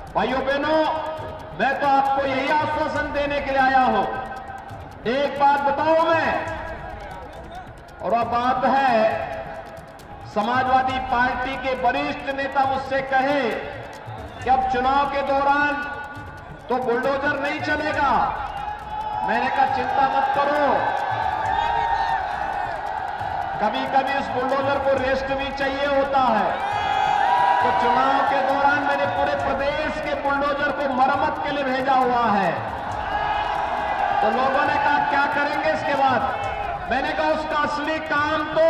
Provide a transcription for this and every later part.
भाइयों बहनों, मैं तो आपको यही आश्वासन देने के लिए आया हूं। एक बात बताऊं मैं, और वह बात है, समाजवादी पार्टी के वरिष्ठ नेता मुझसे कहे कि अब चुनाव के दौरान तो बुलडोजर नहीं चलेगा। मैंने कहा चिंता मत करो, कभी कभी उस बुलडोजर को रेस्ट भी चाहिए होता है। तो चुनाव के दौरान मैंने पूरे प्रदेश के बुलडोजर को मरम्मत के लिए भेजा हुआ है। तो लोगों ने कहा क्या करेंगे इसके बाद? मैंने कहा उसका असली काम तो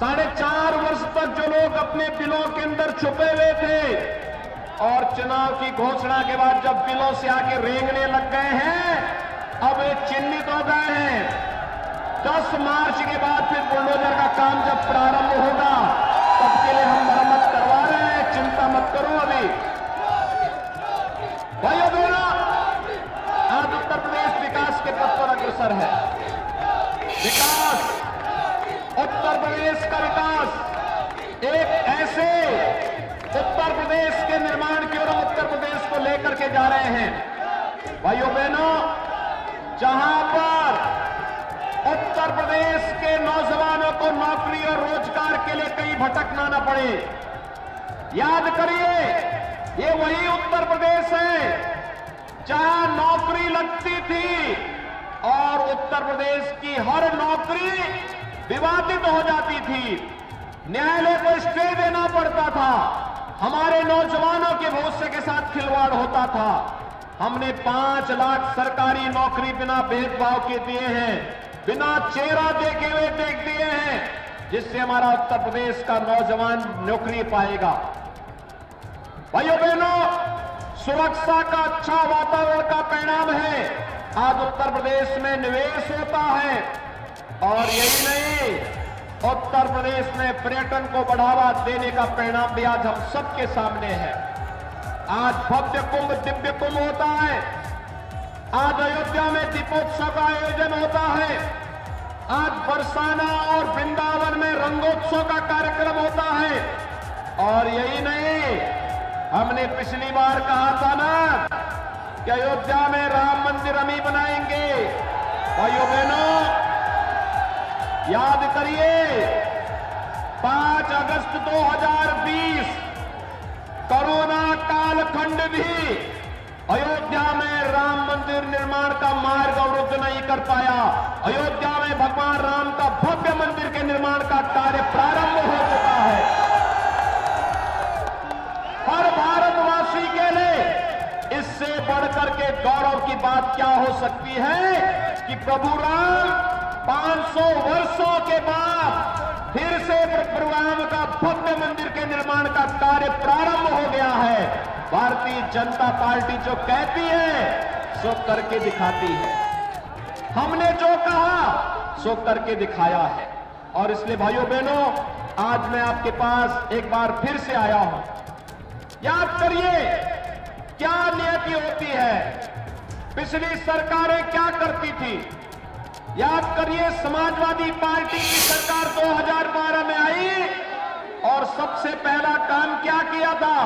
4.5 वर्ष तक जो लोग अपने बिलों के अंदर छुपे हुए थे और चुनाव की घोषणा के बाद जब बिलों से आके रेंगने लग गए हैं, अब ये चिन्हित हो गए हैं। 10 मार्च के बाद फिर बुलडोजर का काम जब प्रारंभ होगा तब के लिए हम मरम्मत करवा रहे हैं, चिंता मत करो। अभी भाइयों बहनों, आज उत्तर प्रदेश विकास के पथ पर अग्रसर है। विकास, उत्तर प्रदेश का विकास, एक ऐसे उत्तर प्रदेश के निर्माण की ओर हम उत्तर प्रदेश को लेकर के जा रहे हैं। भाइयों बहनों, जहां पर उत्तर प्रदेश के नौजवानों को नौकरी और रोजगार के लिए कहीं भटकना न पड़े। याद करिए, ये वही उत्तर प्रदेश है जहां नौकरी लगती थी और उत्तर प्रदेश की हर नौकरी विवादित हो जाती थी, न्यायालय को स्टे देना पड़ता था, हमारे नौजवानों के भविष्य के साथ खिलवाड़ होता था। हमने 5 लाख सरकारी नौकरी बिना भेदभाव के दिए हैं, बिना चेहरा देखे हुए देख दिए हैं, जिससे हमारा उत्तर प्रदेश का नौजवान नौकरी पाएगा। भाइयों बहनों, सुरक्षा का अच्छा वातावरण का परिणाम है आज उत्तर प्रदेश में निवेश होता है। और यही नहीं, उत्तर प्रदेश में पर्यटन को बढ़ावा देने का परिणाम भी आज हम सबके सामने है। आज भव्य कुंभ, दिव्य कुंभ होता है, आज अयोध्या में दीपोत्सव का आयोजन होता है, आज बरसाना और वृंदावन में रंगोत्सव का कार्यक्रम होता है। और यही नहीं, हमने पिछली बार कहा था ना कि अयोध्या में राम मंदिर हम ही बनाएंगे। भाइयों बहनों, याद करिए, 5 अगस्त 2020 कोरोना कालखंड भी अयोध्या में राम मंदिर निर्माण का मार्ग अवरुद्ध नहीं कर पाया। अयोध्या में भगवान राम का भव्य मंदिर के निर्माण का कार्य प्रारंभ हो चुका है। हर भारतवासी के लिए इससे बढ़कर के गौरव की बात क्या हो सकती है कि प्रभु राम 500 वर्षों के बाद फिर से प्रभु राम का भव्य मंदिर के निर्माण का कार्य प्रारंभ हो गया है। भारतीय जनता पार्टी जो कहती है सो करके दिखाती है। हमने जो कहा सो करके दिखाया है। और इसलिए भाइयों बहनों, आज मैं आपके पास एक बार फिर से आया हूं। याद करिए क्या नियति होती है, पिछली सरकारें क्या करती थी। याद करिए, समाजवादी पार्टी की सरकार 2012 में आई और सबसे पहला काम क्या किया था?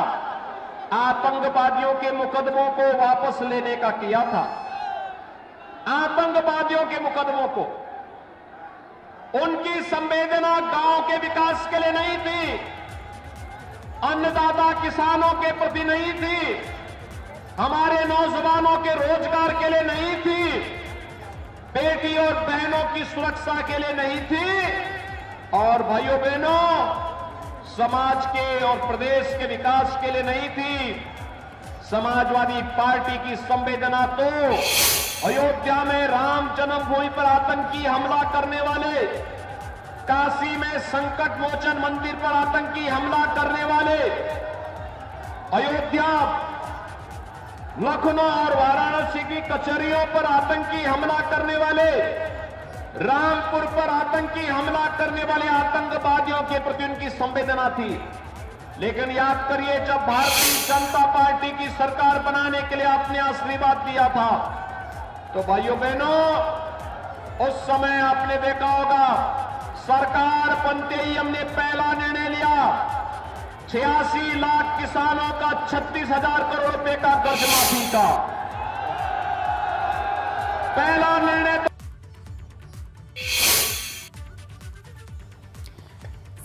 आतंकवादियों के मुकदमों को वापस लेने का किया था। आतंकवादियों के मुकदमों को, उनकी संवेदना गांव के विकास के लिए नहीं थी, अन्नदाता किसानों के प्रति नहीं थी, हमारे नौजवानों के रोजगार के लिए नहीं थी, बेटी और बहनों की सुरक्षा के लिए नहीं थी, और भाइयों बहनों समाज के और प्रदेश के विकास के लिए नहीं थी। समाजवादी पार्टी की संवेदना तो अयोध्या में राम जन्मभूमि पर आतंकी हमला करने वाले, काशी में संकट मोचन मंदिर पर आतंकी हमला करने वाले, अयोध्या, लखनऊ और वाराणसी की कचहरियों पर आतंकी हमला करने वाले, रामपुर पर आतंकी हमला करने वाले आतंकवादियों के प्रति उनकी संवेदना थी। लेकिन याद करिए, जब भारतीय जनता पार्टी की सरकार बनाने के लिए आपने आशीर्वाद दिया था तो भाइयों बहनों, उस समय आपने देखा होगा सरकार बनते ही हमने पहला निर्णय लिया, 86 लाख किसानों का 36,000 करोड़ रुपए का कर्ज माफी का